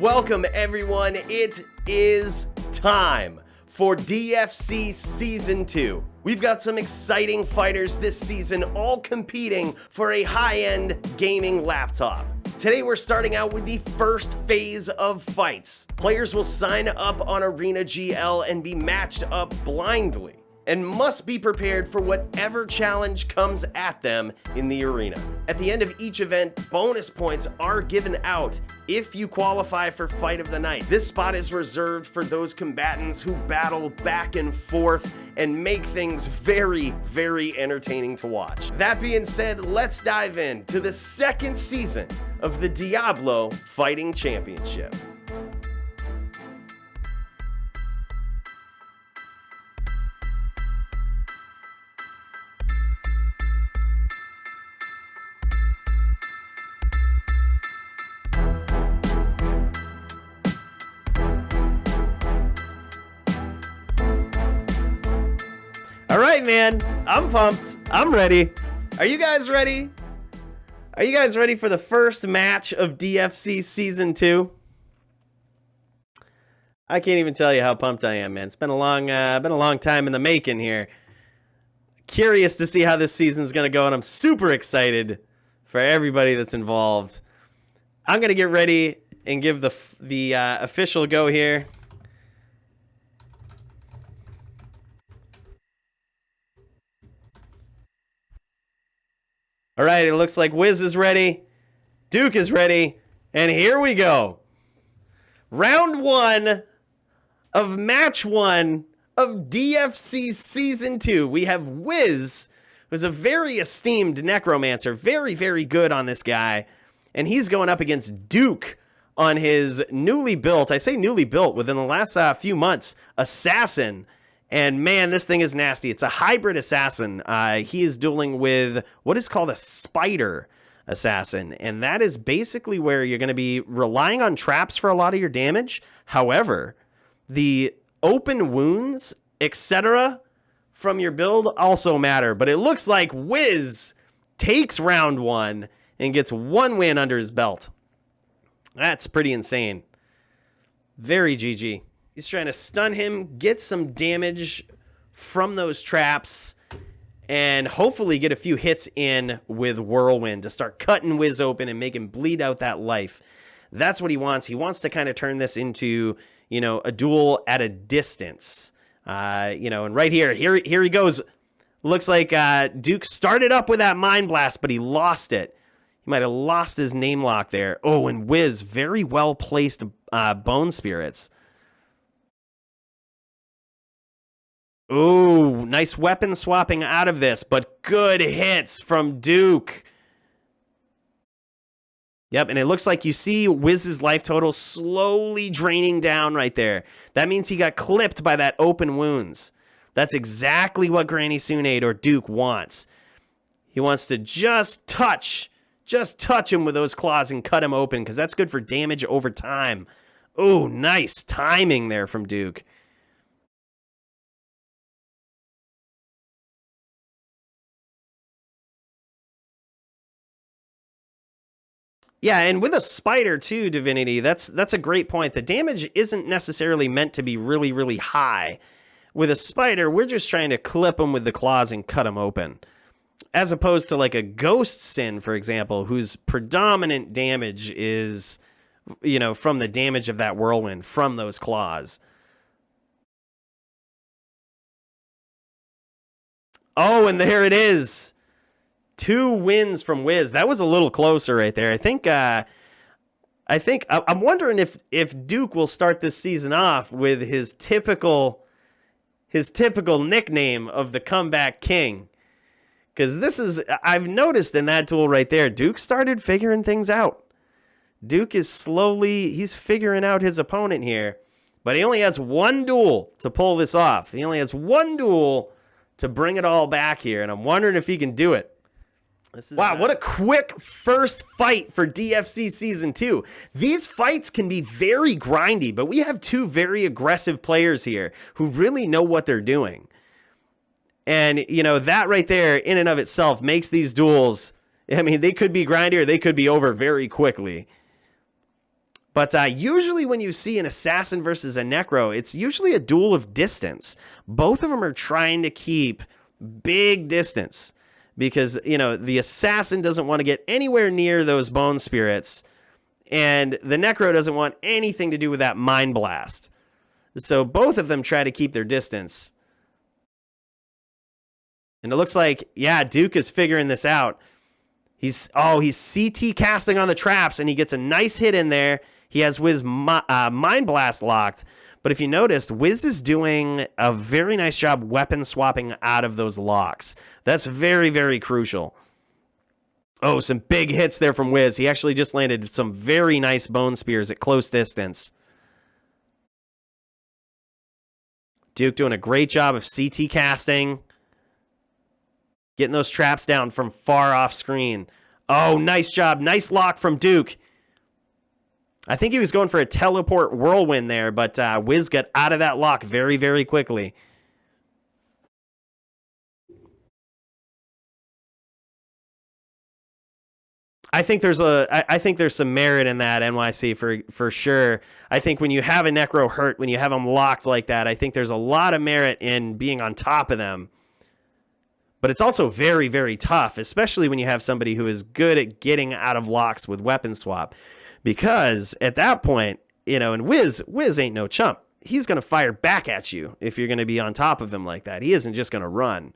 Welcome everyone, it is time for DFC Season 2. We've got some exciting fighters this season, all competing for a high-end gaming laptop. Today we're starting out with the first phase of fights. Players will sign up on arena.gl and be matched up blindly, and must be prepared for whatever challenge comes at them in the arena. At the end of each event, bonus points are given out if you qualify for Fight of the Night. This spot is reserved for those combatants who battle back and forth and make things very, very entertaining to watch. That being said, let's dive in to the second season of the Diablo Fighting Championship. All right, man, I'm pumped. I'm ready. Are you guys ready? Are you guys ready for the first match of DFC Season 2? I can't even tell you how pumped I am, man. It's been a long time in the making here. Curious to see how this season's going to go, and I'm super excited for everybody that's involved. I'm going to get ready and give the official go here. All right, it looks like Wiz is ready, Duke is ready, and here we go. Round 1 of match 1 of DFC Season 2. We have Wiz, who's a very esteemed necromancer, very, very good on this guy, and he's going up against Duke on his newly built, I say newly built, within the last few months, assassin. And man, this thing is nasty. It's a hybrid assassin. He is dueling with what is called a spider assassin. And that is basically where you're going to be relying on traps for a lot of your damage. However, the open wounds, etc. from your build also matter. But it looks like Wiz takes round 1 and gets 1 win under his belt. That's pretty insane. Very GG. He's trying to stun him, get some damage from those traps, and hopefully get a few hits in with Whirlwind to start cutting Wiz open and make him bleed out that life. That's what he wants. He wants to kind of turn this into, you know, a duel at a distance. And right here he goes. Looks like Duke started up with that Mind Blast, but he lost it. He might have lost his name lock there. Oh, and Wiz, very well-placed Bone Spirits. Ooh, nice weapon swapping out of this, but good hits from Duke. Yep, and it looks like you see Wiz's life total slowly draining down right there. That means he got clipped by that open wounds. That's exactly what Granny Sunade or Duke wants. He wants to just touch him with those claws and cut him open, because that's good for damage over time. Ooh, nice timing there from Duke. Yeah, and with a spider too, Divinity, that's a great point. The damage isn't necessarily meant to be really, really high. With a spider, we're just trying to clip them with the claws and cut them open. As opposed to like a Ghost Sin, for example, whose predominant damage is, you know, from the damage of that Whirlwind, from those claws. Oh, and there it is. 2 wins from Wiz. That was a little closer right there. I'm wondering if Duke will start this season off with his typical nickname of the Comeback King. Because I've noticed in that duel right there, Duke started figuring things out. Duke is he's figuring out his opponent here. But he only has 1 duel to pull this off. He only has 1 duel to bring it all back here. And I'm wondering if he can do it. Wow, what a quick first fight for DFC Season 2. These fights can be very grindy, but we have 2 very aggressive players here who really know what they're doing. And, you know, that right there in and of itself makes these duels, I mean, they could be grindy or they could be over very quickly. But usually when you see an assassin versus a necro, it's usually a duel of distance. Both of them are trying to keep big distance because, you know, the assassin doesn't want to get anywhere near those bone spirits, and the necro doesn't want anything to do with that mind blast. So both of them try to keep their distance. And it looks like, yeah, Duke is figuring this out. He's CT casting on the traps, and he gets a nice hit in there. He has Wiz Mind Blast locked. But if you noticed, Wiz is doing a very nice job weapon swapping out of those locks. That's very, very crucial. Oh, some big hits there from Wiz. He actually just landed some very nice bone spears at close distance. Duke doing a great job of CT casting. Getting those traps down from far off screen. Oh, nice job. Nice lock from Duke. I think he was going for a teleport whirlwind there, but Wiz got out of that lock very, very quickly. I think there's some merit in that, NYC, for sure. I think when you have a necro hurt, when you have them locked like that, I think there's a lot of merit in being on top of them. But it's also very, very tough, especially when you have somebody who is good at getting out of locks with weapon swap. Because at that point, you know, and Wiz ain't no chump. He's going to fire back at you if you're going to be on top of him like that. He isn't just going to run.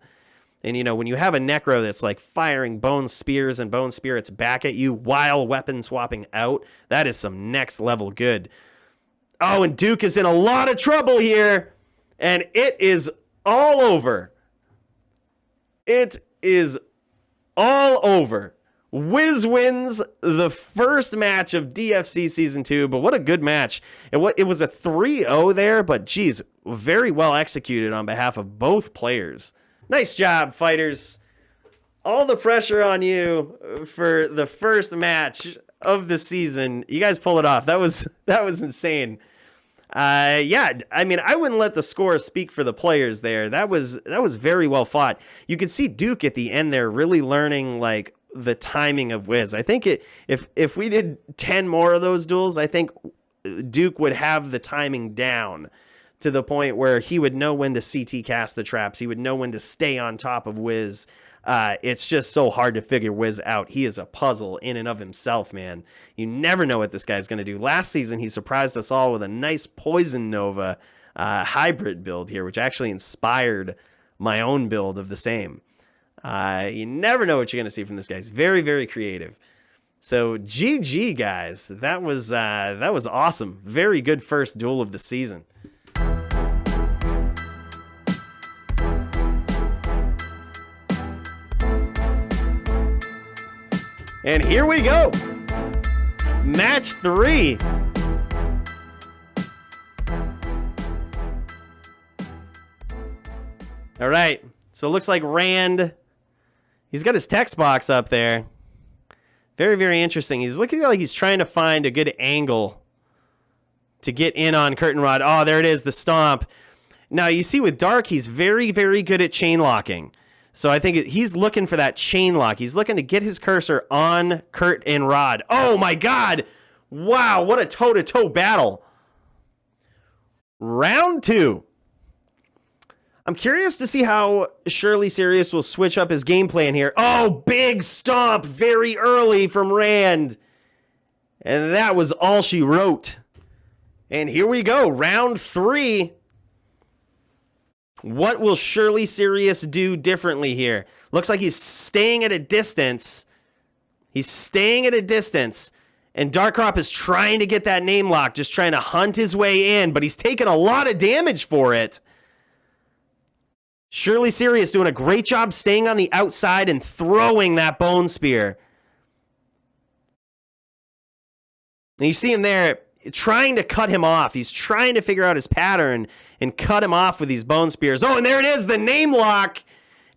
And, you know, when you have a necro that's like firing bone spears and bone spirits back at you while weapon swapping out, that is some next level good. Oh, and Duke is in a lot of trouble here. And it is all over. It is all over. Wiz wins the first match of DFC Season 2, but what a good match. It was a 3-0 there, but geez, very well executed on behalf of both players. Nice job, fighters. All the pressure on you for the first match of the season. You guys pull it off. That was insane. Yeah, I mean, I wouldn't let the score speak for the players there. That was very well fought. You could see Duke at the end there really learning like the timing of Wiz. I think if we did 10 more of those duels, I think Duke would have the timing down to the point where he would know when to CT cast the traps. He would know when to stay on top of Wiz. It's just so hard to figure Wiz out. He is a puzzle in and of himself, man. You never know what this guy's going to do. Last season, he surprised us all with a nice Poison Nova hybrid build here, which actually inspired my own build of the same. You never know what you're going to see from this guy. He's very, very creative. So GG, guys. That was awesome. Very good first duel of the season. And here we go. Match 3. All right. So it looks like Rand, he's got his text box up there. Very, very interesting. He's looking like he's trying to find a good angle to get in on Curtain Rod. Oh, there it is, the stomp. Now, you see with Dark, he's very, very good at chain locking. So I think he's looking for that chain lock. He's looking to get his cursor on Kurt and Rod. Oh, my God. Wow, what a toe-to-toe battle. Round 2. I'm curious to see how Surely Serious will switch up his game plan here. Oh, big stomp very early from Rand. And that was all she wrote. And here we go, round 3. What will Surely Serious do differently here? Looks like he's staying at a distance. He's staying at a distance. And DarkCrop is trying to get that name lock, just trying to hunt his way in, but he's taking a lot of damage for it. Surely Serious doing a great job staying on the outside and throwing that bone spear. And you see him there trying to cut him off. He's trying to figure out his pattern and cut him off with these bone spears. Oh, and there it is, the name lock.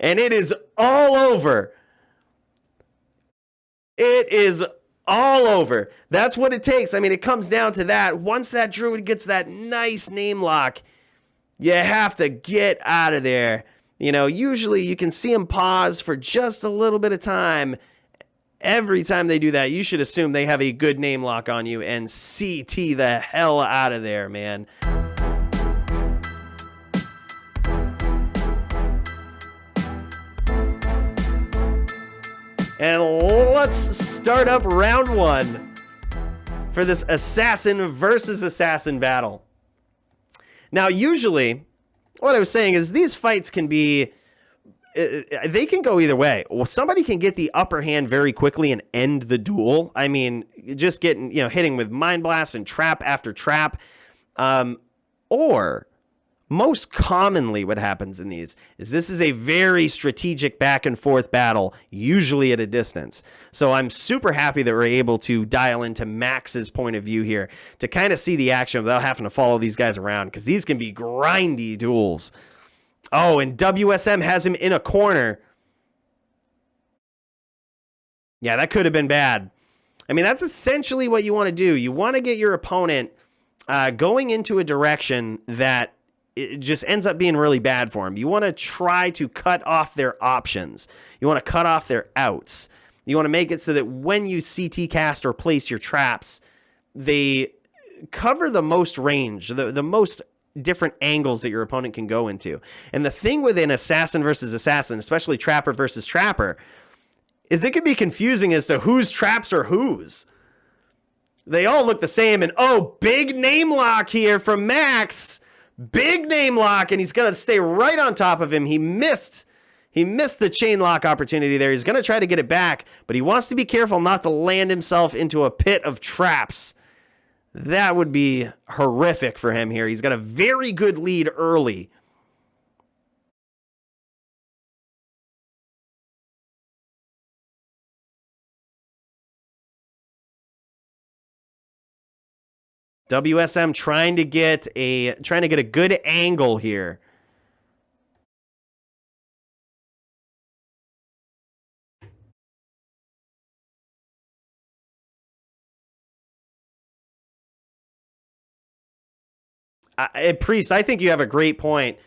And it is all over. It is all over. That's what it takes. I mean, it comes down to that. Once that druid gets that nice name lock, you have to get out of there. You know, usually you can see him pause for just a little bit of time, Every time they do that, you should assume they have a good name lock on you and CT the hell out of there, man. And let's start up round 1 for this assassin versus assassin battle. Now, usually, what I was saying is these fights can be, they can go either way. Well, somebody can get the upper hand very quickly and end the duel. I mean, just getting, hitting with Mind Blast and trap after trap. Or most commonly what happens in these is this is a very strategic back and forth battle, usually at a distance. So I'm super happy that we're able to dial into Max's point of view here to kind of see the action without having to follow these guys around, because these can be grindy duels. Oh, and WSM has him in a corner. Yeah, that could have been bad. I mean, that's essentially what you want to do. You want to get your opponent going into a direction that it just ends up being really bad for him. You want to try to cut off their options. You want to cut off their outs. You want to make it so that when you CT cast or place your traps, they cover the most range, the most different angles that your opponent can go into. And the thing with an assassin versus assassin, especially trapper versus trapper, is it can be confusing as to whose traps are whose. They all look the same, and oh, big name lock here from Max. Big name lock, and he's going to stay right on top of him. He missed the chain lock opportunity there. He's going to try to get it back, but he wants to be careful not to land himself into a pit of traps. That would be horrific for him here. He's got a very good lead early. WSM trying to get a good angle here. Priest, I think you have a great point.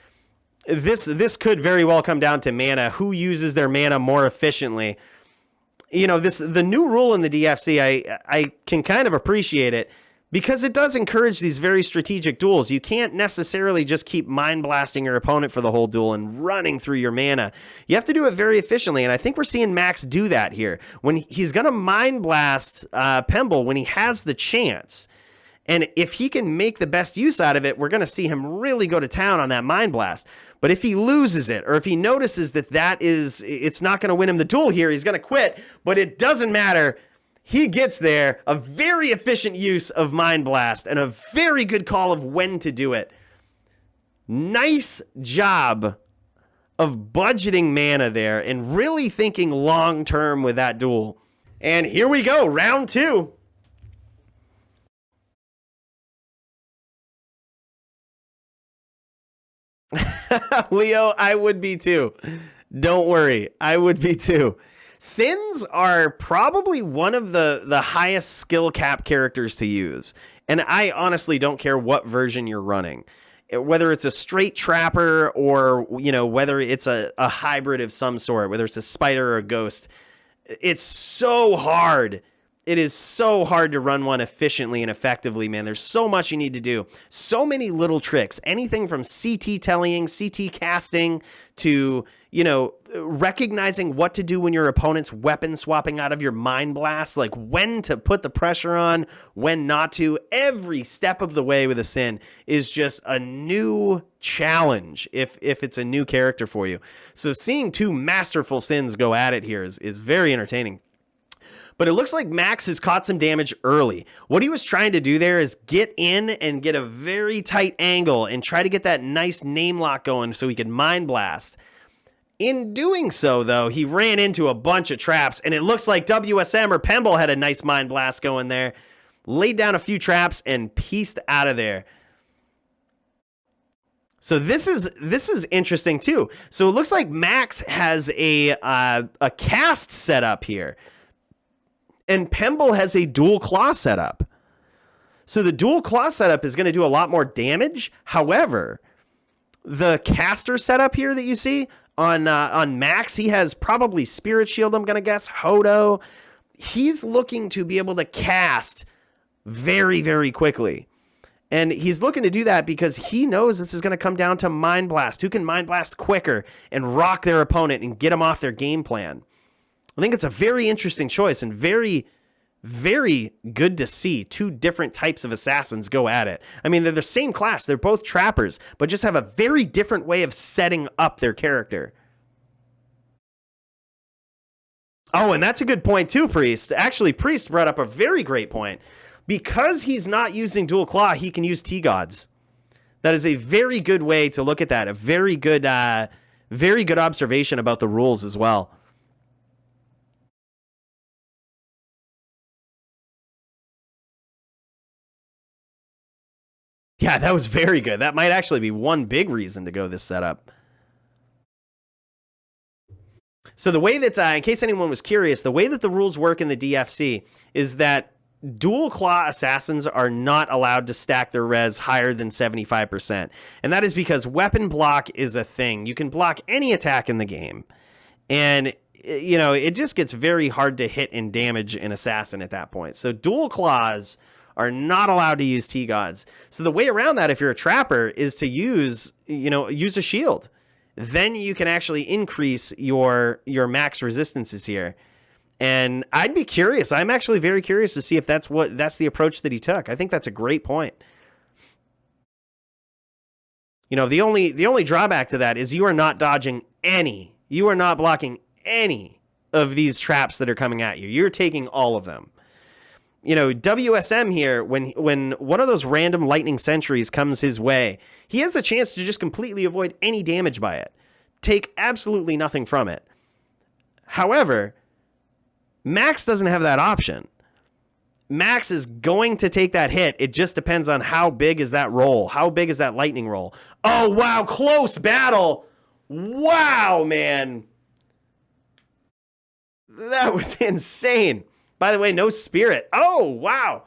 This could very well come down to mana. Who uses their mana more efficiently? The new rule in the DFC, I can kind of appreciate it, because it does encourage these very strategic duels. You can't necessarily just keep mind blasting your opponent for the whole duel and running through your mana. You have to do it very efficiently, and I think we're seeing Max do that here. When he's going to mind blast Pemble when he has the chance, and if he can make the best use out of it, we're going to see him really go to town on that mind blast. But if he loses it, or if he notices that it's not going to win him the duel here, he's going to quit, but it doesn't matter. He gets there, a very efficient use of Mind Blast, and a very good call of when to do it. Nice job of budgeting mana there and really thinking long-term with that duel. And here we go, round 2. Leo, I would be too. Don't worry, I would be too. Sins are probably one of the highest skill cap characters to use. And I honestly don't care what version you're running. Whether it's a straight trapper or, whether it's a hybrid of some sort, whether it's a spider or a ghost. It's so hard. It is so hard to run one efficiently and effectively, man. There's so much you need to do. So many little tricks. Anything from CT tellying, CT casting, to, recognizing what to do when your opponent's weapon swapping out of your Mind Blast, like when to put the pressure on, when not to. Every step of the way with a Sin is just a new challenge if it's a new character for you. So seeing two masterful Sins go at it here is very entertaining. But it looks like Max has caught some damage early. What he was trying to do there is get in and get a very tight angle and try to get that nice name lock going so he could Mind Blast. In doing so, though, he ran into a bunch of traps, and it looks like WSM or Pemble had a nice Mind Blast going there. Laid down a few traps and pieced out of there. So this is interesting, too. So it looks like Max has a cast set up here. And Pemble has a dual claw setup. So the dual claw setup is going to do a lot more damage. However, the caster setup here that you see on Max, he has probably Spirit Shield, I'm going to guess, Hodo. he's looking to be able to cast very, very quickly. And he's looking to do that because he knows this is going to come down to Mind Blast. Who can Mind Blast quicker and rock their opponent and get them off their game plan? I think it's a very interesting choice and very, very good to see two different types of assassins go at it. I mean, they're the same class. They're both trappers, but just have a very different way of setting up their character. Oh, and that's a good point too, Priest. Actually, Priest brought up a very great point. Because he's not using Dual Claw, he can use T-Gods. That is a very good way to look at that. A very good observation about the rules as well. Yeah, that was very good. That might actually be one big reason to go this setup. So the way that, in case anyone was curious, the way that the rules work in the DFC is that Dual Claw assassins are not allowed to stack their res higher than 75%. And that is because weapon block is a thing. You can block any attack in the game. And, you know, it just gets very hard to hit and damage an assassin at that point. So Dual Claws are not allowed to use T-Gods. So the way around that, if you're a trapper, is to use a shield. Then you can actually increase your max resistances here. And I'd be curious. I'm actually very curious to see if that's the approach that he took. I think that's a great point. You know, the only drawback to that is you are not dodging any. You are not blocking any of these traps that are coming at you. You're taking all of them. You know, WSM here, when one of those random lightning sentries comes his way, he has a chance to just completely avoid any damage by it. Take absolutely nothing from it. However, Max doesn't have that option. Max is going to take that hit. It just depends on how big is that roll. How big is that lightning roll? Oh, wow. Close battle. Wow, man. That was insane. By the way, no spirit. Oh, wow.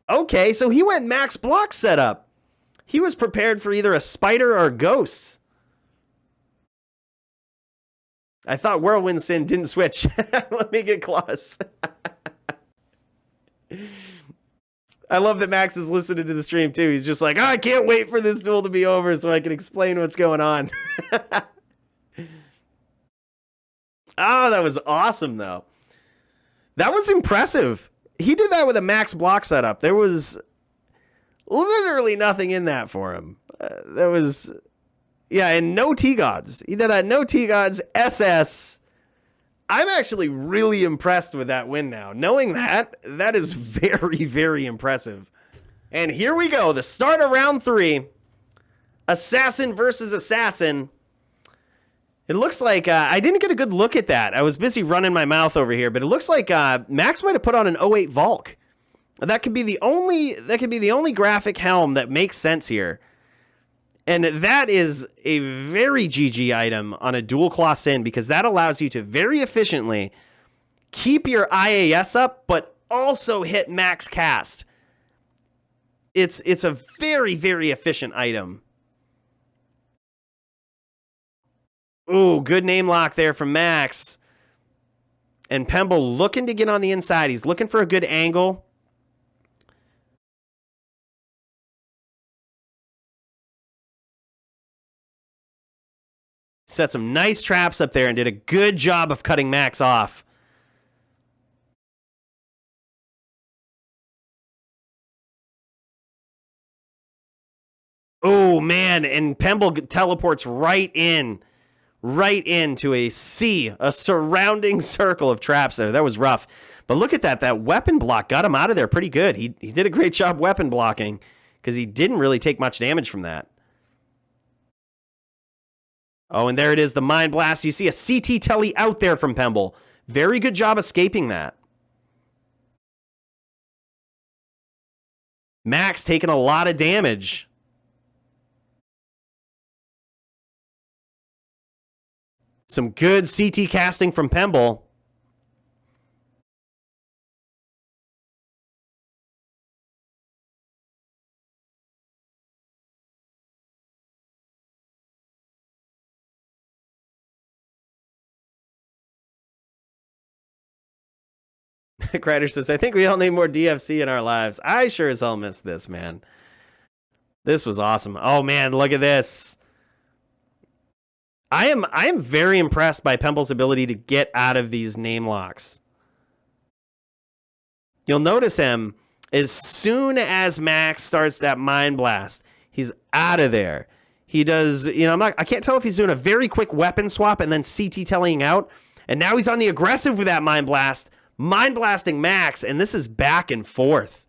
Okay, so he went max block setup. He was prepared for either a spider or ghosts. I thought Whirlwind Sin didn't switch. Let me get close. I love that Max is listening to the stream too. He's just like, oh, I can't wait for this duel to be over so I can explain what's going on. Oh, that was awesome though. That was impressive. He did that with a max block setup. There was literally nothing in that for him. There was... Yeah, and no T-Gods. He did that no T-Gods, SS. I'm actually really impressed with that win now. Knowing that is very, very impressive. And here we go. The start of round 3. Assassin versus Assassin. It looks like I didn't get a good look at that. I was busy running my mouth over here, but it looks like Max might have put on an 08 Valk. That could be the only graphic helm that makes sense here. And that is a very GG item on a Dual Claw Sin because that allows you to very efficiently keep your IAS up, but also hit max cast. It's a very, very efficient item. Ooh, good name lock there from Max. And Pemble looking to get on the inside. He's looking for a good angle. Set some nice traps up there and did a good job of cutting Max off. Oh, man. And Pemble teleports right into a surrounding circle of traps there. That was rough. But look at that. That weapon block got him out of there pretty good. He did a great job weapon blocking because he didn't really take much damage from that. Oh, and there it is, the Mind Blast. You see a CT telly out there from Pemble. Very good job escaping that. Max taking a lot of damage. Some good CT casting from Pemble. Crider says, I think we all need more DFC in our lives. I sure as hell missed this, man. This was awesome. Oh, man, look at this. I am very impressed by Pemble's ability to get out of these name locks. You'll notice him as soon as Max starts that Mind Blast, he's out of there. He does, you know, I can't tell if he's doing a very quick weapon swap and then CT telling out. And now he's on the aggressive with that Mind Blast, Mind Blasting Max, and this is back and forth.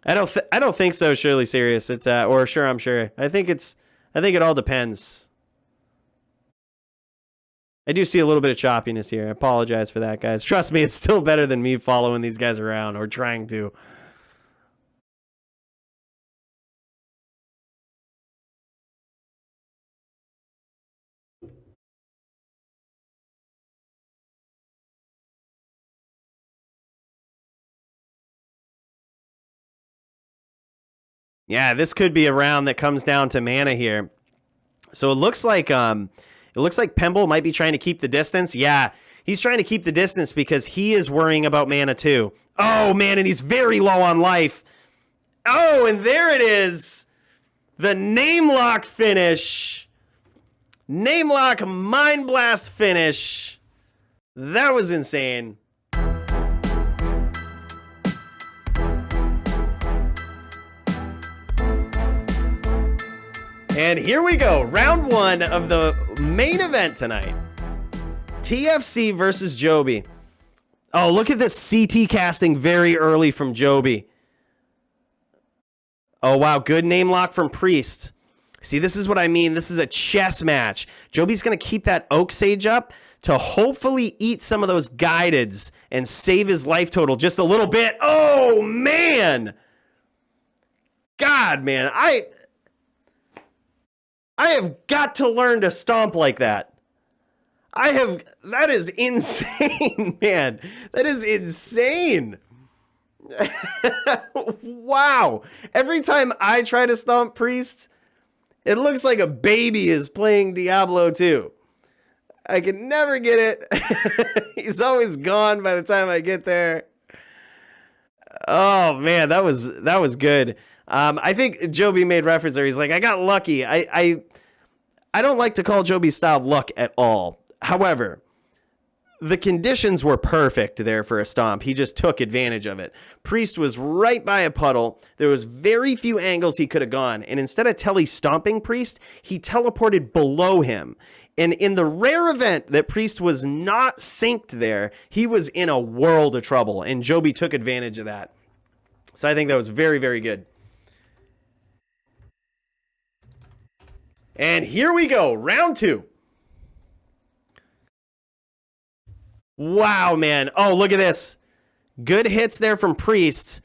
I don't think so. Surely serious. It's or sure I'm sure. I think it all depends. I do see a little bit of choppiness here. I apologize for that, guys. Trust me, it's still better than me following these guys around or trying to. Yeah, this could be a round that comes down to mana here. So it looks like Pemble might be trying to keep the distance. Yeah, he's trying to keep the distance because he is worrying about mana too. Oh, man, and he's very low on life. Oh, and there it is. The name lock finish. Name lock Mind Blast finish. That was insane. And here we go, round one of the main event tonight. TFC versus Joby. Oh, look at this CT casting very early from Joby. Oh, wow, good name lock from Priest. See, this is what I mean. This is a chess match. Joby's going to keep that Oak Sage up to hopefully eat some of those guideds and save his life total just a little bit. Oh, man. God, man, I have got to learn to stomp like that. That is insane, man. That is insane. Wow. Every time I try to stomp Priest, it looks like a baby is playing Diablo 2. I can never get it. He's always gone by the time I get there. Oh, man, that was good. I think Joby made reference there. He's like, I got lucky. I don't like to call Joby's style luck at all. However, the conditions were perfect there for a stomp. He just took advantage of it. Priest was right by a puddle. There was very few angles he could have gone. And instead of stomping Priest, he teleported below him. And in the rare event that Priest was not synced there, he was in a world of trouble. And Joby took advantage of that. So I think that was very, very good. And here we go, round two. Wow, man. Oh, look at this. Good hits there from Priest.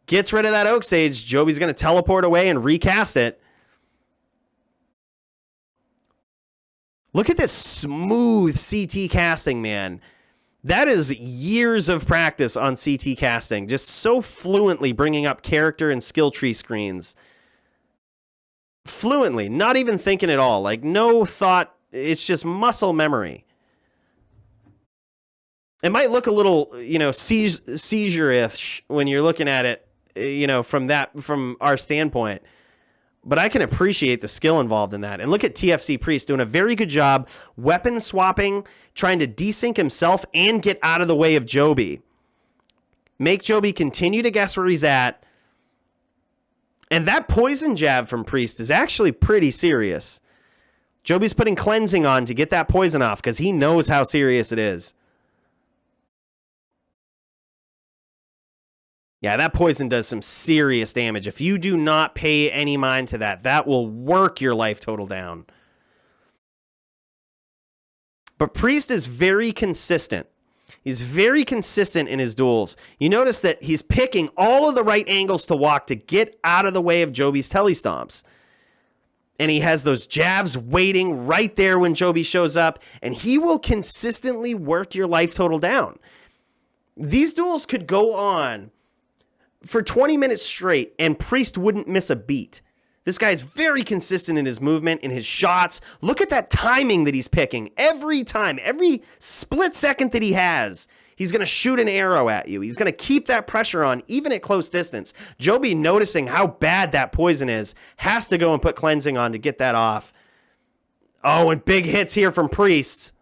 Gets rid of that Oak Sage. Joby's going to teleport away and recast it. Look at this smooth CT casting, man. That is years of practice on CT casting. Just so fluently bringing up character and skill tree screens. Fluently, not even thinking at all. Like, no thought. It's just muscle memory. It might look a little, seizure-ish when you're looking at it, from our standpoint. But I can appreciate the skill involved in that. And look at TFC Priest doing a very good job weapon swapping, trying to desync himself and get out of the way of Joby. Make Joby continue to guess where he's at. And that poison jab from Priest is actually pretty serious. Joby's putting cleansing on to get that poison off because he knows how serious it is. Yeah, that poison does some serious damage. If you do not pay any mind to that, that will work your life total down. But Priest is very consistent. He's very consistent in his duels. You notice that he's picking all of the right angles to walk to get out of the way of Joby's telestomps. And he has those jabs waiting right there when Joby shows up, and he will consistently work your life total down. These duels could go on for 20 minutes straight, and Priest wouldn't miss a beat. This guy's very consistent in his movement, in his shots. Look at that timing that he's picking. Every time, every split second that he has, he's going to shoot an arrow at you. He's going to keep that pressure on, even at close distance. Joby, noticing how bad that poison is, has to go and put cleansing on to get that off. Oh, and big hits here from Priest.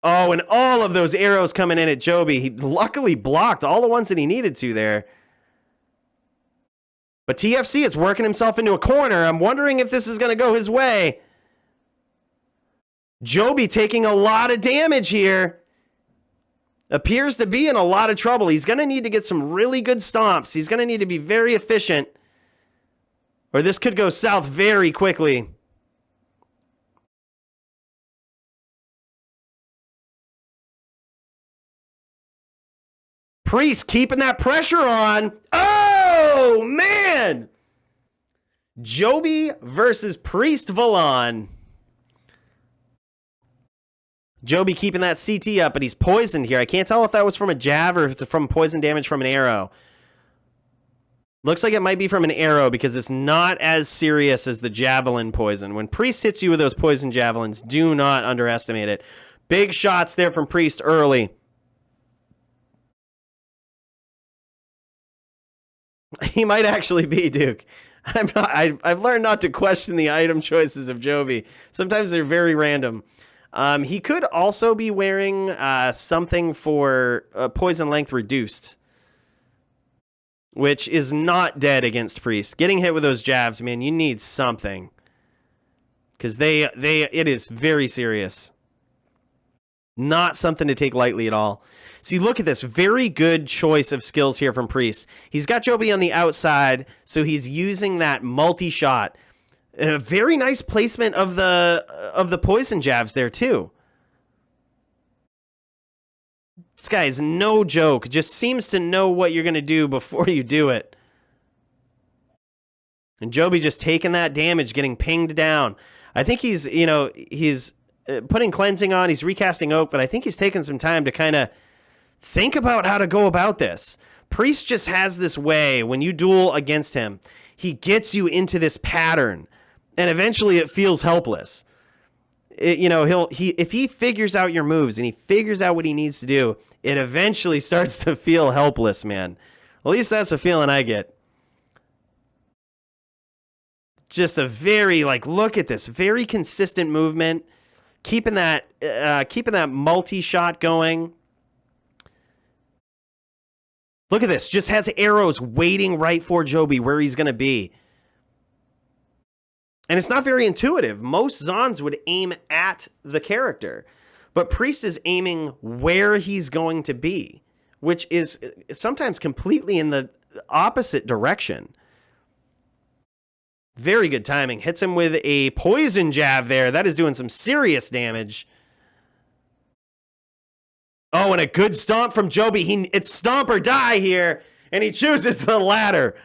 Oh, and all of those arrows coming in at Joby. He luckily blocked all the ones that he needed to there. But TFC is working himself into a corner. I'm wondering if this is going to go his way. Joby taking a lot of damage here. Appears to be in a lot of trouble. He's going to need to get some really good stomps. He's going to need to be very efficient, or this could go south very quickly. Priest keeping that pressure on. Oh, man! Joby versus PriestValon. Joby keeping that CT up, but he's poisoned here. I can't tell if that was from a jab or if it's from poison damage from an arrow. Looks like it might be from an arrow because it's not as serious as the javelin poison. When Priest hits you with those poison javelins, do not underestimate it. Big shots there from Priest early. He might actually be, Duke. I've learned not to question the item choices of Joby. Sometimes they're very random. He could also be wearing something for poison length reduced, which is not dead against Priest. Getting hit with those jabs, man, you need something, because it is very serious. Not something to take lightly at all. See, look at this. Very good choice of skills here from Priest. He's got Joby on the outside, so he's using that multi-shot. And a very nice placement of the poison jabs there, too. This guy is no joke. Just seems to know what you're going to do before you do it. And Joby just taking that damage, getting pinged down. I think he's putting cleansing on. He's recasting Oak, but I think he's taking some time to kind of think about how to go about this. Priest just has this way, when you duel against him, he gets you into this pattern, and eventually it feels helpless. If he figures out your moves and he figures out what he needs to do, it eventually starts to feel helpless, man. At least that's the feeling I get. Just a very, look at this, very consistent movement, keeping that multi-shot going. Look at this. Just has arrows waiting right for Joby where he's going to be. And it's not very intuitive. Most Zons would aim at the character. But Priest is aiming where he's going to be, which is sometimes completely in the opposite direction. Very good timing. Hits him with a poison jab there. That is doing some serious damage. Oh, and a good stomp from Joby. It's stomp or die here, and he chooses the latter.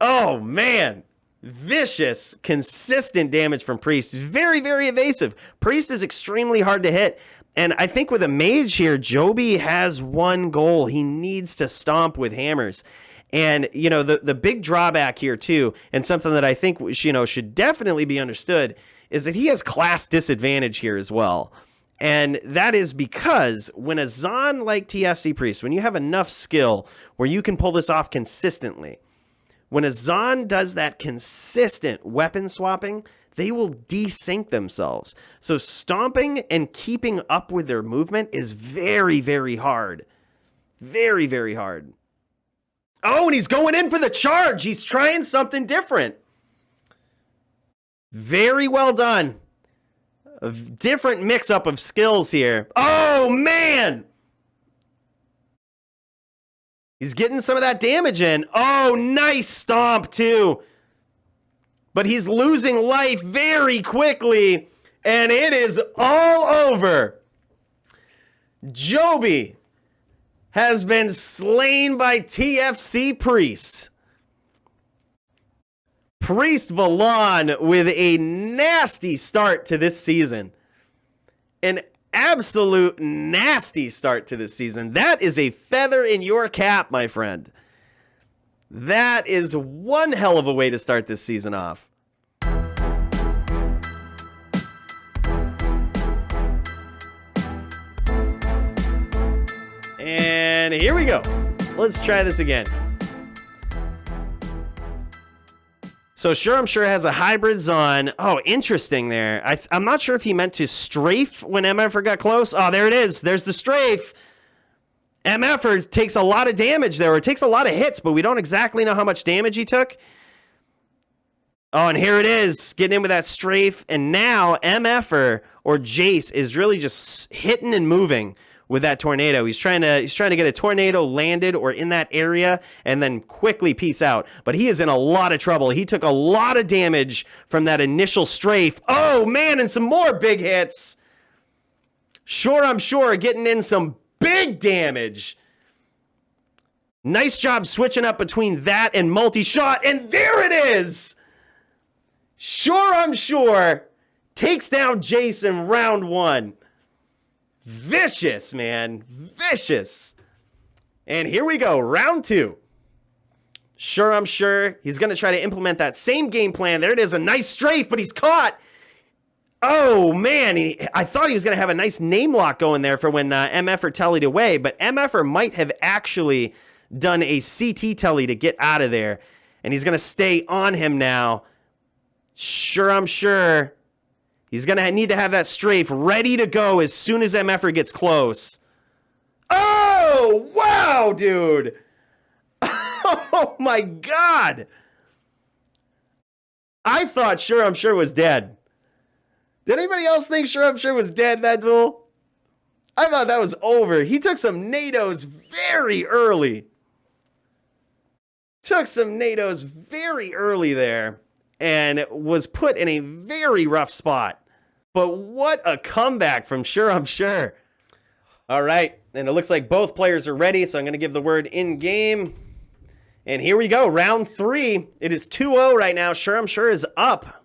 Oh, man. Vicious, consistent damage from Priest. Very, very evasive. Priest is extremely hard to hit, and I think with a mage here, Joby has one goal. He needs to stomp with hammers. And, the big drawback here, too, and something that I think, should definitely be understood, is that he has class disadvantage here as well. And that is because when a Zon like TFC Priest, when you have enough skill where you can pull this off consistently, when a Zon does that consistent weapon swapping, they will desync themselves. So stomping and keeping up with their movement is very, very hard. Very, very hard. Oh, and he's going in for the charge. He's trying something different. Very well done. A different mix-up of skills here. Oh, man! He's getting some of that damage in. Oh, nice stomp, too. But he's losing life very quickly, and it is all over. Joby has been slain by TFC Priest. PriestValon with a nasty start to this season. An absolute nasty start to this season. That is a feather in your cap, my friend. That is one hell of a way to start this season off. And here we go. Let's try this again. So sureimsure has a hybrids on. Oh, interesting there. I'm not sure if he meant to strafe when MFR got close. Oh, there it is. There's the strafe. MFR takes a lot of damage there. Or it takes a lot of hits, but we don't exactly know how much damage he took. Oh, and here it is. Getting in with that strafe. And now MFR or Jace is really just hitting and moving with that tornado. He's trying to get a tornado landed or in that area and then quickly peace out. But he is in a lot of trouble. He took a lot of damage from that initial strafe. Oh, man, and some more big hits. sureimsure getting in some big damage. Nice job switching up between that and multi-shot. And there it is. sureimsure takes down Jace in round 1. Vicious, man. Vicious. And here we go. Round 2. sureimsure. He's going to try to implement that same game plan. There it is. A nice strafe, but he's caught. Oh, man. I thought he was going to have a nice name lock going there for when MFR tellied away, but MFR might have actually done a CT telly to get out of there. And he's going to stay on him now. sureimsure. He's going to need to have that strafe ready to go as soon as MFR gets close. Oh, wow, dude. Oh, my God. I thought sureimsure was dead. Did anybody else think sureimsure was dead in that duel? I thought that was over. He took some nados very early. Took some nados very early there and was put in a very rough spot. But what a comeback from sureimsure. All right, and it looks like both players are ready, so I'm going to give the word in-game. And here we go, round 3. It is 2-0 right now. sureimsure is up.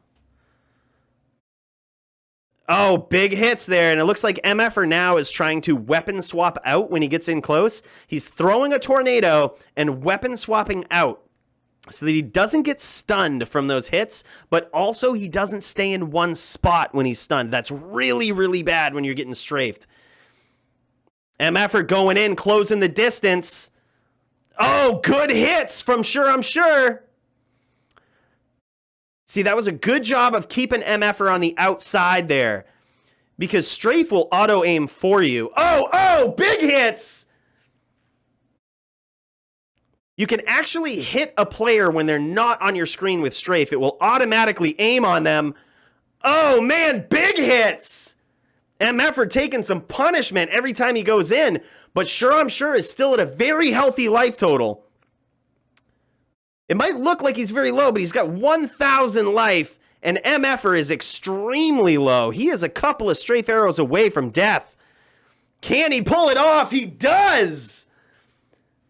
Oh, big hits there, and it looks like MFR now is trying to weapon swap out when he gets in close. He's throwing a tornado and weapon swapping out so that he doesn't get stunned from those hits, but also he doesn't stay in one spot when he's stunned. That's really, really bad when you're getting strafed. MFR going in, closing the distance. Oh, good hits from sureimsure. See, that was a good job of keeping MFR on the outside there because strafe will auto-aim for you. Oh, big hits! You can actually hit a player when they're not on your screen with strafe. It will automatically aim on them. Oh, man, big hits! MFR taking some punishment every time he goes in, but sureimsure is still at a very healthy life total. It might look like he's very low, but he's got 1,000 life, and MFR is extremely low. He is a couple of strafe arrows away from death. Can he pull it off? He does!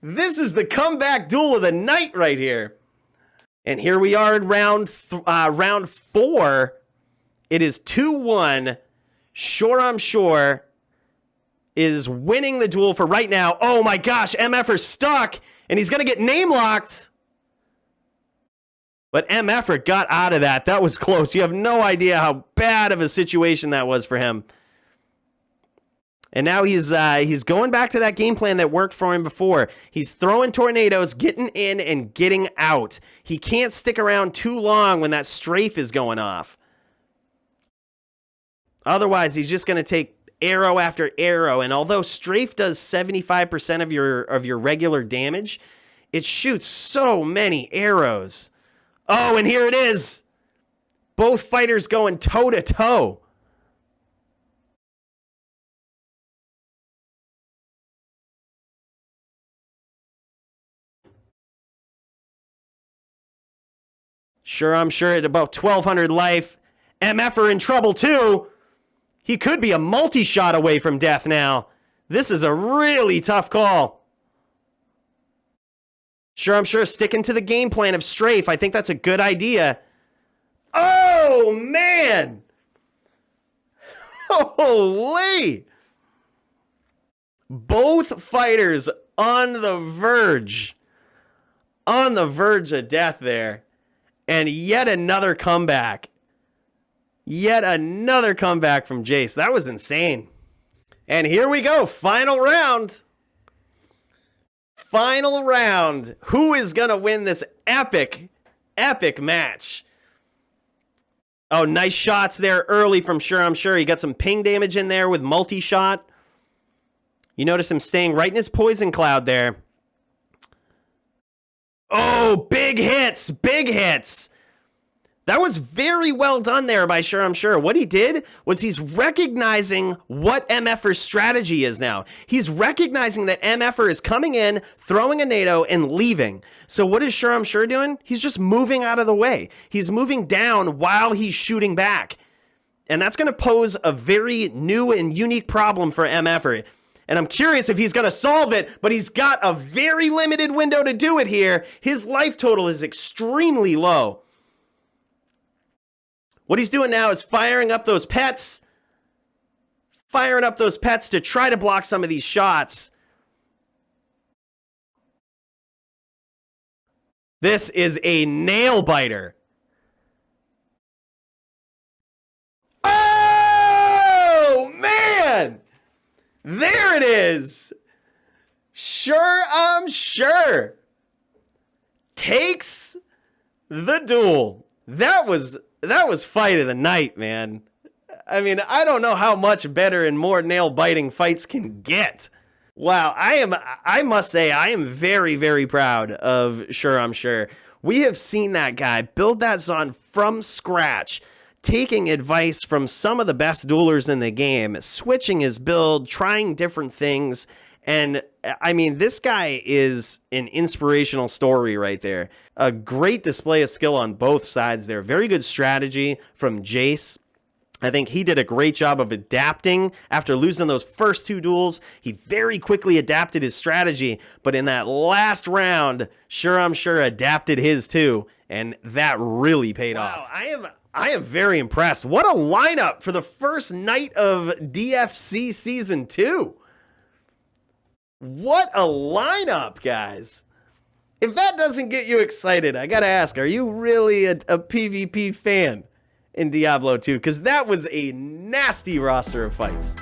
This is the comeback duel of the night right here. And here we are in round 4. It is 2-1. sureimsure is winning the duel for right now. Oh my gosh, MFR's stuck, and he's going to get name locked. But MFR got out of that. That was close. You have no idea how bad of a situation that was for him. And now he's going back to that game plan that worked for him before. He's throwing tornadoes, getting in and getting out. He can't stick around too long when that strafe is going off. Otherwise, he's just going to take arrow after arrow. And although strafe does 75% of your regular damage, it shoots so many arrows. Oh, and here it is. Both fighters going toe-to-toe. sureimsure at about 1,200 life. MFR in trouble too. He could be a multi-shot away from death now. This is a really tough call. sureimsure sticking to the game plan of strafe. I think that's a good idea. Oh, man. Holy. Both fighters on the verge on the verge of death there. And yet another comeback. Yet another comeback from Jace. That was insane. And here we go. Final round. Final round. Who is going to win this epic match? Oh, nice shots there early from sureimsure. He got some ping damage in there with multi-shot. You notice him staying right in his poison cloud there. Oh, big hits. Big hits. That was very well done there by sureimsure. What he did was he's recognizing what MFR's strategy is now. He's recognizing that MFR is coming in, throwing a NATO, and leaving. So what is sureimsure doing? He's just moving out of the way. He's moving down while he's shooting back. And that's going to pose a very new and unique problem for MFR. And I'm curious if he's going to solve it, but he's got a very limited window to do it here. His life total is extremely low. What he's doing now is firing up those pets. Firing up those pets to try to block some of these shots. This is a nail biter. Oh, man! There it is. Sureimsure takes the duel. That was fight of the night, man. I mean, I don't know how much better and more nail-biting fights can get. Wow, I must say, I am very, very proud of sureimsure. We have seen that guy build that Zon from scratch, taking advice from some of the best duelers in the game, switching his build, trying different things. And I mean, this guy is an inspirational story right there. A great display of skill on both sides there. Very good strategy from Jace. I think he did a great job of adapting after losing those first two duels. He very quickly adapted his strategy, but in that last round, sureimsure adapted his too, and that really paid off. I am very impressed. What a lineup for the first night of DFC Season 2. What a lineup, guys. If that doesn't get you excited, I gotta ask, are you really a PvP fan in Diablo 2? Because that was a nasty roster of fights.